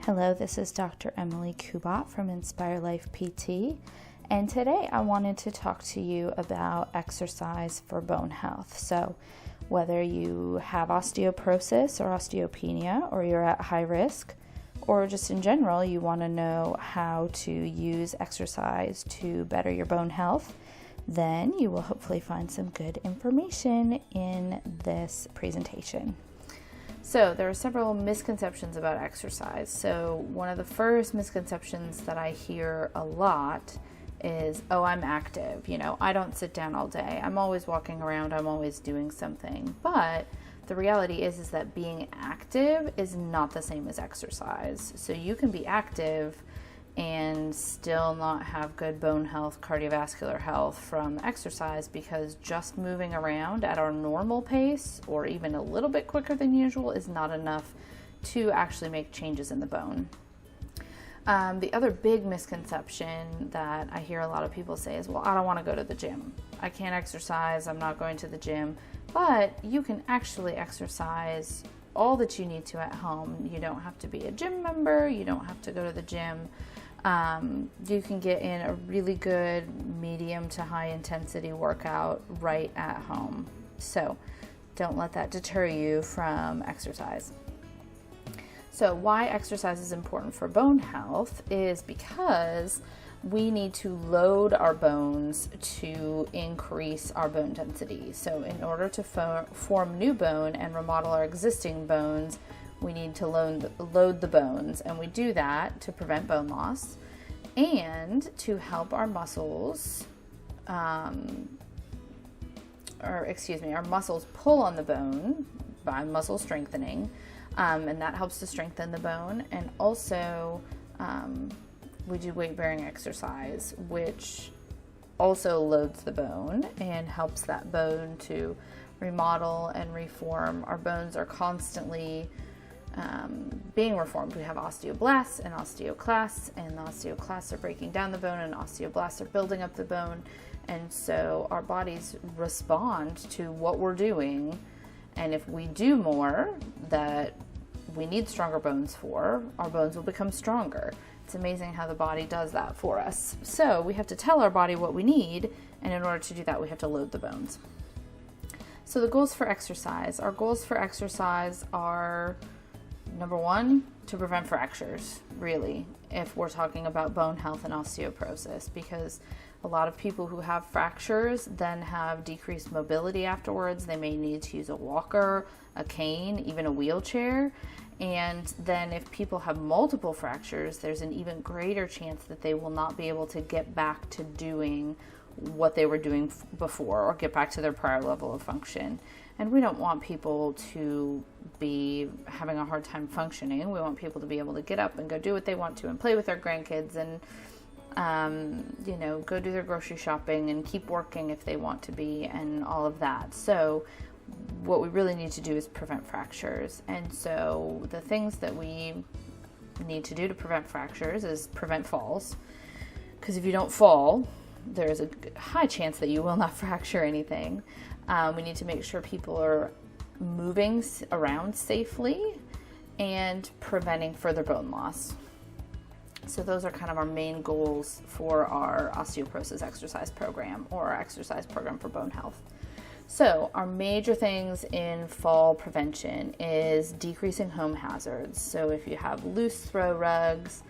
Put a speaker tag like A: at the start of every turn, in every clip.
A: Hello, this is Dr. Emily Kubat from Inspire Life PT, and today I wanted to talk to you about exercise for bone health. So whether you have osteoporosis or osteopenia, or you're at high risk, or just in general you want to know how to use exercise to better your bone health, then you will hopefully find some good information in this presentation. So there are several misconceptions about exercise. So one of the first misconceptions that I hear a lot is, oh, I'm active. I don't sit down all day. I'm always walking around. I'm always doing something. But the reality is that being active is not the same as exercise. So you can be active and still not have good bone health, cardiovascular health from exercise, because just moving around at our normal pace or even a little bit quicker than usual is not enough to actually make changes in the bone. The other big misconception that I hear a lot of people say is, well, I don't want to go to the gym. I can't exercise. I'm not going to the gym. But you can actually exercise all that you need to at home. You don't have to be a gym member. You don't have to go to the gym. You can get in a really good medium to high intensity workout right at home. So don't let that deter you from exercise. So why exercise is important for bone health is because we need to load our bones to increase our bone density. So in order to form new bone and remodel our existing bones, we need to load the bones, and we do that to prevent bone loss and to help our muscles, our muscles pull on the bone by muscle strengthening, and that helps to strengthen the bone. And also, we do weight-bearing exercise, which also loads the bone and helps that bone to remodel and reform. Our bones are constantly being reformed. We have osteoblasts and osteoclasts, and the osteoclasts are breaking down the bone and osteoblasts are building up the bone. And so our bodies respond to what we're doing. And if we do more that we need stronger bones for, our bones will become stronger. It's amazing how the body does that for us. So we have to tell our body what we need, and in order to do that, we have to load the bones. So the goals for exercise. Our goals for exercise are, number one, to prevent fractures, really, if we're talking about bone health and osteoporosis, because a lot of people who have fractures then have decreased mobility afterwards. They may need to use a walker, a cane, even a wheelchair. And then if people have multiple fractures, there's an even greater chance that they will not be able to get back to doing what they were doing before, or get back to their prior level of function. And we don't want people to be having a hard time functioning. We want people to be able to get up and go do what they want to and play with their grandkids and go do their grocery shopping and keep working if they want to be, and all of that. So what we really need to do is prevent fractures. And so the things that we need to do to prevent fractures is prevent falls, because if you don't fall, there's a high chance that you will not fracture anything. We need to make sure people are moving around safely and preventing further bone loss. So those are kind of our main goals for our osteoporosis exercise program, or our exercise program for bone health. So our major things in fall prevention is decreasing home hazards. So if you have loose throw rugs,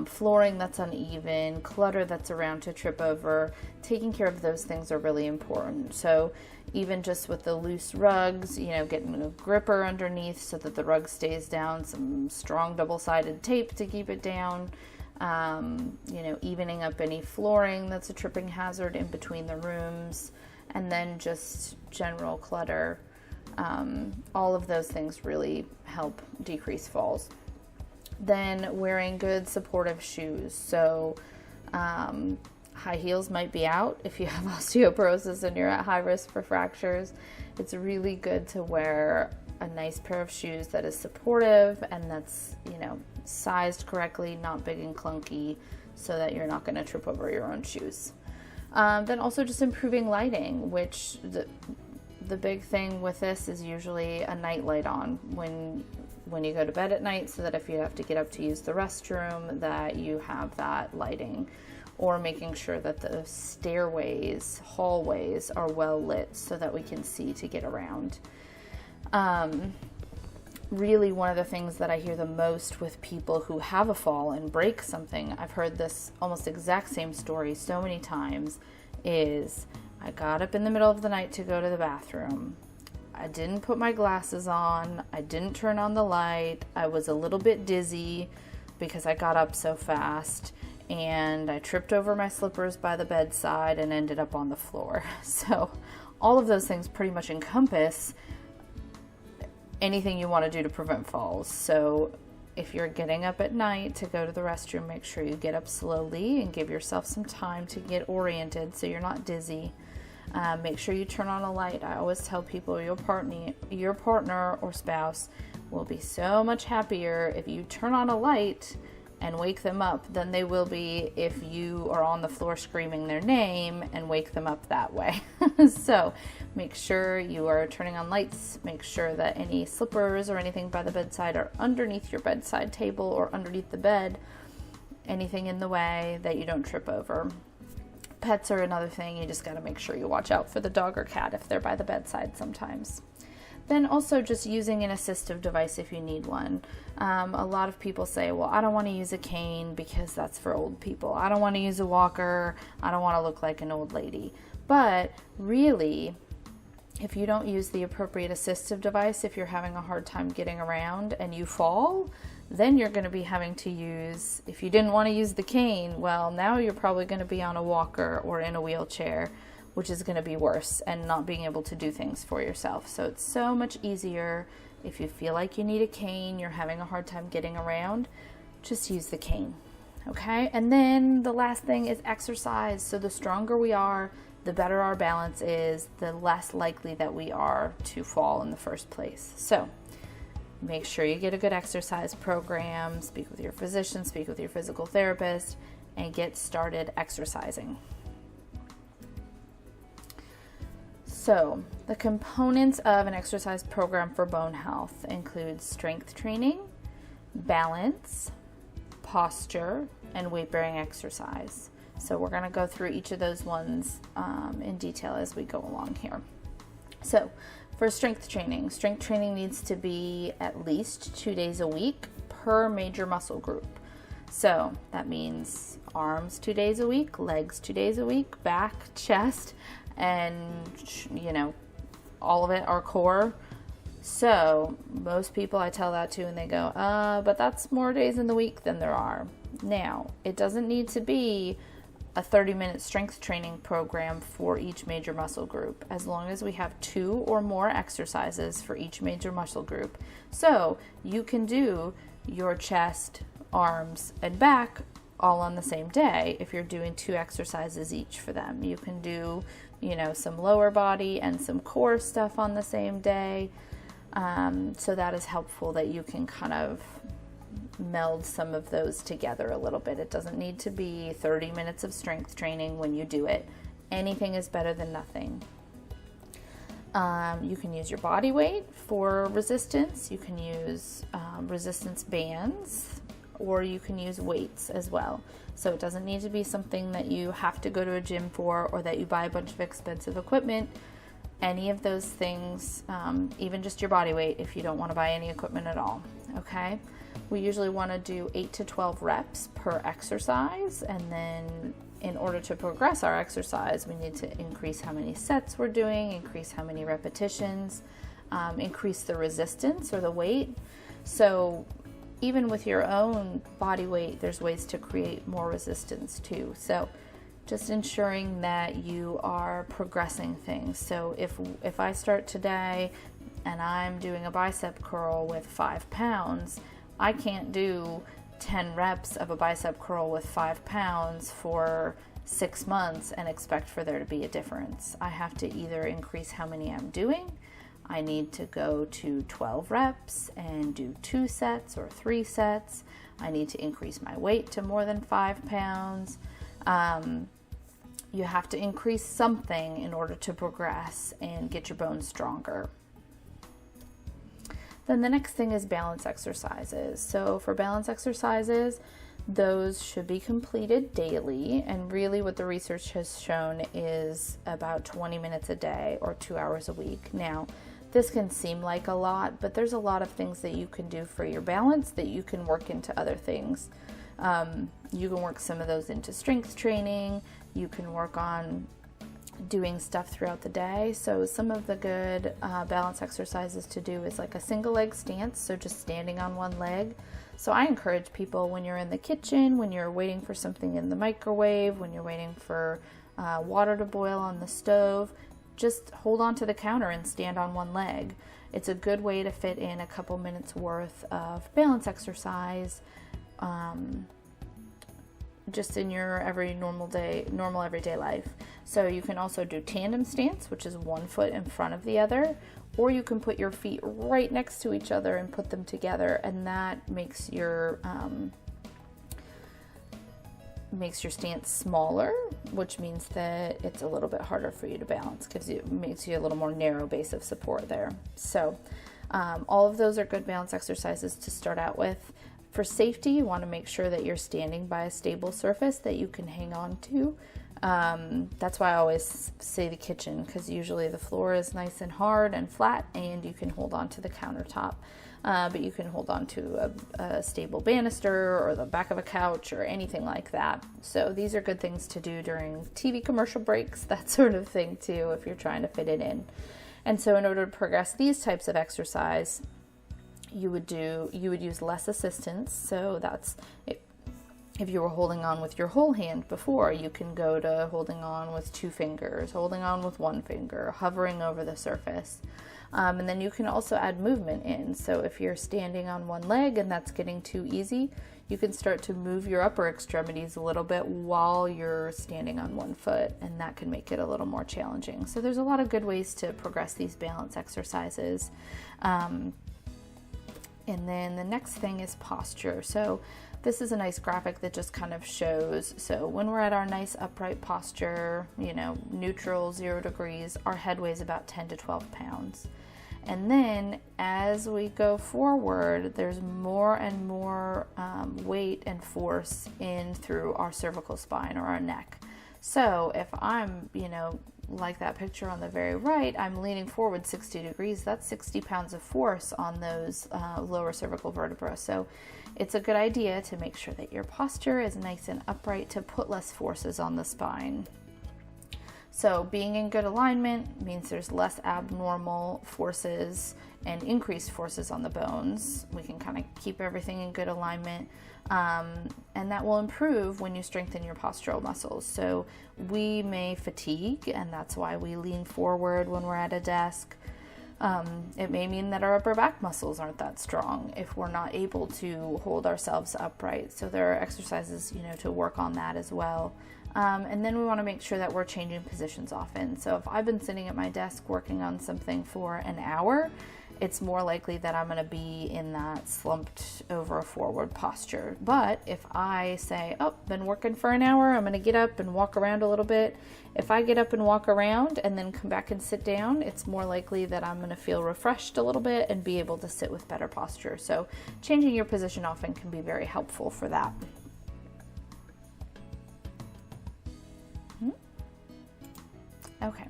A: flooring that's uneven, clutter that's around to trip over, taking care of those things are really important. So even just with the loose rugs, getting a gripper underneath so that the rug stays down, some strong double-sided tape to keep it down, evening up any flooring that's a tripping hazard in between the rooms, and then just general clutter. All of those things really help decrease falls. Then wearing good supportive shoes. So high heels might be out if you have osteoporosis and you're at high risk for fractures. It's really good to wear a nice pair of shoes that is supportive and that's, sized correctly, not big and clunky, so that you're not going to trip over your own shoes. Then also just improving lighting, which the big thing with this is usually a night light on. When when you go to bed at night, so that if you have to get up to use the restroom, that you have that lighting. Or making sure that the stairways, hallways are well lit so that we can see to get around. Really, one of the things that I hear the most with people who have a fall and break something, I've heard this almost exact same story so many times, is I got up in the middle of the night to go to the bathroom. I didn't put my glasses on. I didn't turn on the light. I was a little bit dizzy because I got up so fast, and I tripped over my slippers by the bedside and ended up on the floor. So all of those things pretty much encompass anything you want to do to prevent falls. So if you're getting up at night to go to the restroom, make sure you get up slowly and give yourself some time to get oriented so you're not dizzy. Make sure you turn on a light. I always tell people your partner or spouse will be so much happier if you turn on a light and wake them up than they will be if you are on the floor screaming their name and wake them up that way. So make sure you are turning on lights. Make sure that any slippers or anything by the bedside are underneath your bedside table or underneath the bed. Anything in the way that you don't trip over. Pets are another thing. You just got to make sure you watch out for the dog or cat if they're by the bedside sometimes. Then also just using an assistive device if you need one. A lot of people say, well, I don't want to use a cane because that's for old people. I don't want to use a walker. I don't want to look like an old lady. But really, if you don't use the appropriate assistive device, if you're having a hard time getting around and you fall, then you're going to be having to use, if you didn't want to use the cane, well, now you're probably going to be on a walker or in a wheelchair, which is going to be worse, and not being able to do things for yourself. So it's so much easier if you feel like you need a cane, you're having a hard time getting around, just use the cane. Okay? And then the last thing is exercise. So the stronger we are, the better our balance is, the less likely that we are to fall in the first place. So make sure you get a good exercise program, speak with your physician, speak with your physical therapist, and get started exercising. So the components of an exercise program for bone health include strength training, balance, posture, and weight-bearing exercise. So we're going to go through each of those ones in detail as we go along here. So for strength training needs to be at least 2 days a week per major muscle group. So that means arms 2 days a week, legs 2 days a week, back, chest, and all of it, our core. So most people I tell that to and they go, but that's more days in the week than there are. Now, it doesn't need to be a 30-minute strength training program for each major muscle group, as long as we have 2 or more exercises for each major muscle group. So you can do your chest, arms, and back all on the same day if you're doing 2 exercises each for them. You can do, some lower body and some core stuff on the same day. So that is helpful that you can kind of meld some of those together a little bit. It doesn't need to be 30 minutes of strength training when you do it. Anything is better than nothing. You can use your body weight for resistance. You can use resistance bands, or you can use weights as well. So it doesn't need to be something that you have to go to a gym for, or that you buy a bunch of expensive equipment. Any of those things, even just your body weight if you don't want to buy any equipment at all. Okay? We usually want to do 8 to 12 reps per exercise, and then in order to progress our exercise, we need to increase how many sets we're doing, increase how many repetitions, increase the resistance or the weight. So even with your own body weight, there's ways to create more resistance too. So just ensuring that you are progressing things. So if I start today and I'm doing a bicep curl with 5 pounds, I can't do 10 reps of a bicep curl with 5 pounds for 6 months and expect for there to be a difference. I have to either increase how many I'm doing. I need to go to 12 reps and do 2 sets or 3 sets. I need to increase my weight to more than 5 pounds. You have to increase something in order to progress and get your bones stronger. Then the next thing is balance exercises. So for balance exercises, those should be completed daily, and really what the research has shown is about 20 minutes a day or 2 hours a week. Now, this can seem like a lot, but there's a lot of things that you can do for your balance that you can work into other things. You can work some of those into strength training. You can work on doing stuff throughout the day. So some of the good balance exercises to do is like a single leg stance, so just standing on one leg. So I encourage people, when you're in the kitchen, when you're waiting for something in the microwave, when you're waiting for water to boil on the stove, just hold on to the counter and stand on one leg. It's a good way to fit in a couple minutes worth of balance exercise just in your normal everyday life. So you can also do tandem stance, which is one foot in front of the other, or you can put your feet right next to each other and put them together, and that makes your stance smaller, which means that it's a little bit harder for you to balance. Makes you a little more narrow base of support there. So all of those are good balance exercises to start out with. For safety, you want to make sure that you're standing by a stable surface that you can hang on to. That's why I always say the kitchen, because usually the floor is nice and hard and flat, and you can hold on to the countertop. But you can hold on to a stable banister or the back of a couch or anything like that. So these are good things to do during TV commercial breaks, that sort of thing too, if you're trying to fit it in. And so in order to progress these types of exercise, you would use less assistance. So that's if you were holding on with your whole hand before, you can go to holding on with 2 fingers, holding on with 1 finger, hovering over the surface. And then you can also add movement in. So if you're standing on one leg and that's getting too easy, you can start to move your upper extremities a little bit while you're standing on one foot, and that can make it a little more challenging. So there's a lot of good ways to progress these balance exercises. And then the next thing is posture. So this is a nice graphic that just kind of shows, so when we're at our nice upright posture, neutral, 0 degrees, our head weighs about 10 to 12 pounds. And then as we go forward, there's more and more weight and force in through our cervical spine or our neck. So if I'm, like that picture on the very right, I'm leaning forward 60 degrees. That's 60 pounds of force on those lower cervical vertebrae. So it's a good idea to make sure that your posture is nice and upright to put less forces on the spine. So being in good alignment means there's less abnormal forces and increased forces on the bones. We can kind of keep everything in good alignment. And that will improve when you strengthen your postural muscles. So we may fatigue, and that's why we lean forward when we're at a desk. It may mean that our upper back muscles aren't that strong if we're not able to hold ourselves upright. So there are exercises, to work on that as well. And then we want to make sure that we're changing positions often. So if I've been sitting at my desk working on something for an hour, it's more likely that I'm going to be in that slumped over forward posture. But if I say, been working for an hour, I'm going to get up and walk around a little bit. If I get up and walk around and then come back and sit down, it's more likely that I'm going to feel refreshed a little bit and be able to sit with better posture. So changing your position often can be very helpful for that. Okay.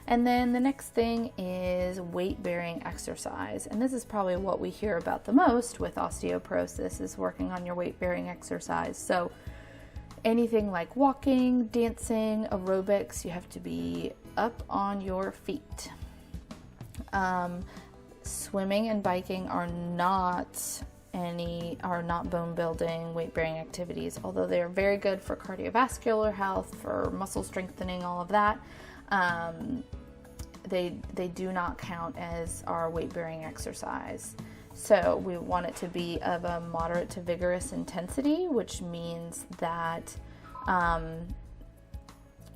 A: And then the next thing is weight-bearing exercise. And this is probably what we hear about the most with osteoporosis, is working on your weight-bearing exercise. So anything like walking, dancing, aerobics, you have to be up on your feet. Swimming and biking are not bone building, weight bearing activities, although they are very good for cardiovascular health, for muscle strengthening, all of that. They do not count as our weight bearing exercise. So we want it to be of a moderate to vigorous intensity, which means that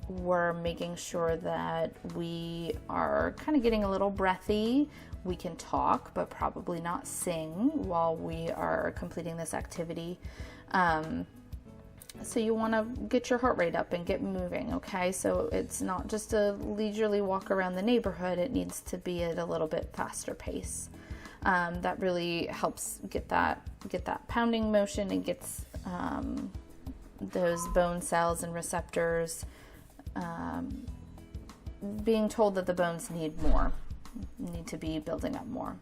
A: we're making sure that we are kind of getting a little breathy. We can talk, but probably not sing while we are completing this activity. So you want to get your heart rate up and get moving, okay? So it's not just a leisurely walk around the neighborhood. It needs to be at a little bit faster pace. That really helps get that pounding motion and gets those bone cells and receptors being told that the bones need to be building up more.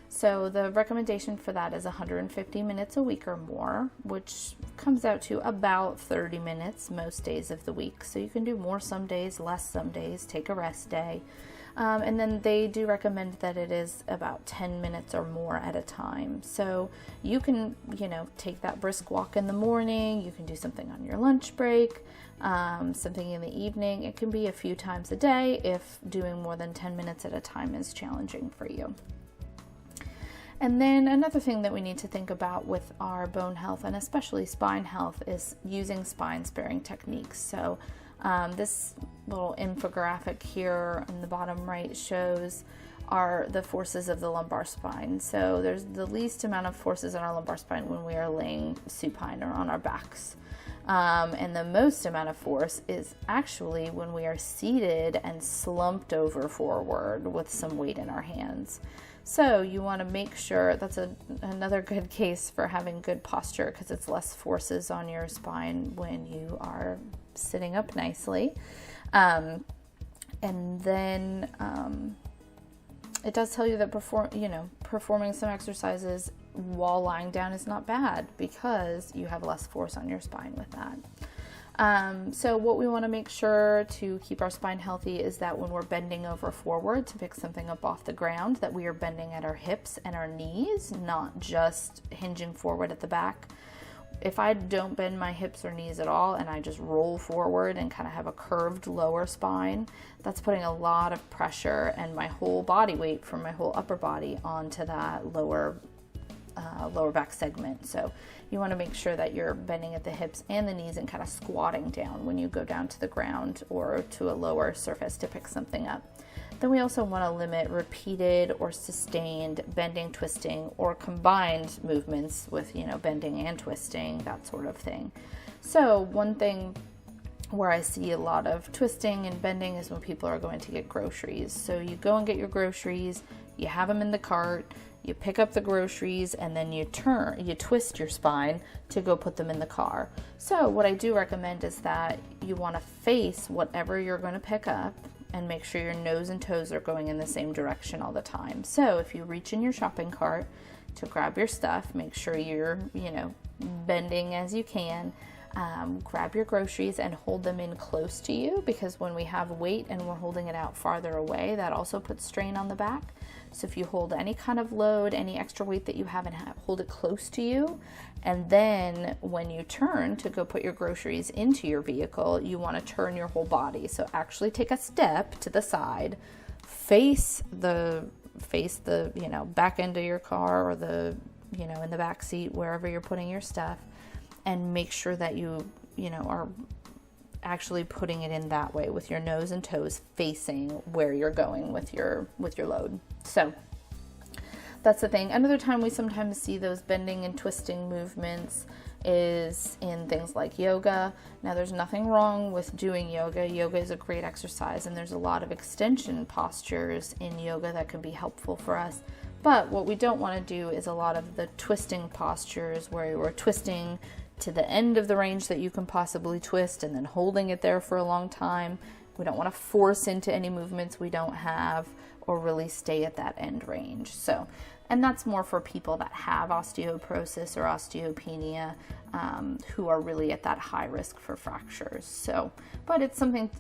A: So the recommendation for that is 150 minutes a week or more, which comes out to about 30 minutes most days of the week. So you can do more some days, less some days, take a rest day. And then they do recommend that it is about 10 minutes or more at a time. So you can, take that brisk walk in the morning. You can do something on your lunch break, something in the evening. It can be a few times a day if doing more than 10 minutes at a time is challenging for you. And then another thing that we need to think about with our bone health and especially spine health is using spine sparing techniques. So this little infographic here in the bottom right shows the forces of the lumbar spine. So there's the least amount of forces in our lumbar spine when we are laying supine or on our backs. And the most amount of force is actually when we are seated and slumped over forward with some weight in our hands. So you want to make sure that's another good case for having good posture, because it's less forces on your spine when you are sitting up nicely. And then it does tell you that performing some exercises while lying down is not bad, because you have less force on your spine with that. So what we want to make sure to keep our spine healthy is that when we're bending over forward to pick something up off the ground, that we are bending at our hips and our knees, not just hinging forward at the back. If I don't bend my hips or knees at all and I just roll forward and kind of have a curved lower spine, that's putting a lot of pressure and my whole body weight from my whole upper body onto that lower back segment. So you want to make sure that you're bending at the hips and the knees and kind of squatting down when you go down to the ground or to a lower surface to pick something up. Then we also want to limit repeated or sustained bending, twisting, or combined movements with, bending and twisting, that sort of thing. So one thing where I see a lot of twisting and bending is when people are going to get groceries. So you go and get your groceries, you have them in the cart, you pick up the groceries, and then you twist your spine to go put them in the car. So what I do recommend is that you want to face whatever you're going to pick up and make sure your nose and toes are going in the same direction all the time. So if you reach in your shopping cart to grab your stuff, make sure you're, bending as you can. Grab your groceries and hold them in close to you, because when we have weight and we're holding it out farther away, that also puts strain on the back. So if you hold any kind of load, any extra weight that you have, and hold it close to you, and then when you turn to go put your groceries into your vehicle, you want to turn your whole body. So actually take a step to the side, face the back end of your car, or the in the back seat, wherever you're putting your stuff, and make sure that you are actually putting it in that way with your nose and toes facing where you're going with your load. So that's the thing. Another time we sometimes see those bending and twisting movements is in things like yoga. Now, there's nothing wrong with doing yoga. Yoga is a great exercise, and there's a lot of extension postures in yoga that can be helpful for us. But what we don't want to do is a lot of the twisting postures where we're twisting to the end of the range that you can possibly twist and then holding it there for a long time. We don't want to force into any movements we don't have, or really stay at that end range. So, and that's more for people that have osteoporosis or osteopenia, who are really at that high risk for fractures. So, but it's something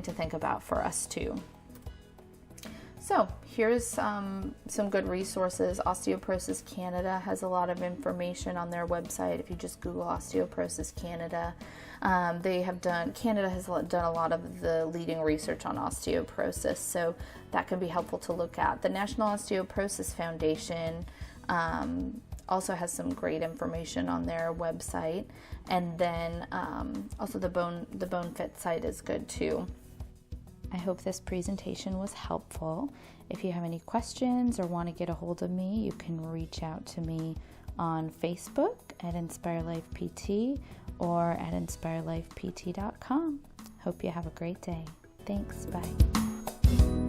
A: to think about for us too. So here's some good resources. Osteoporosis Canada has a lot of information on their website. If you just Google Osteoporosis Canada, Canada has done a lot of the leading research on osteoporosis, so that can be helpful to look at. The National Osteoporosis Foundation also has some great information on their website, and then also the Bone Fit site is good too. I hope this presentation was helpful. If you have any questions or want to get a hold of me, you can reach out to me on Facebook at Inspire Life PT or at inspirelifept.com. Hope you have a great day. Thanks. Bye.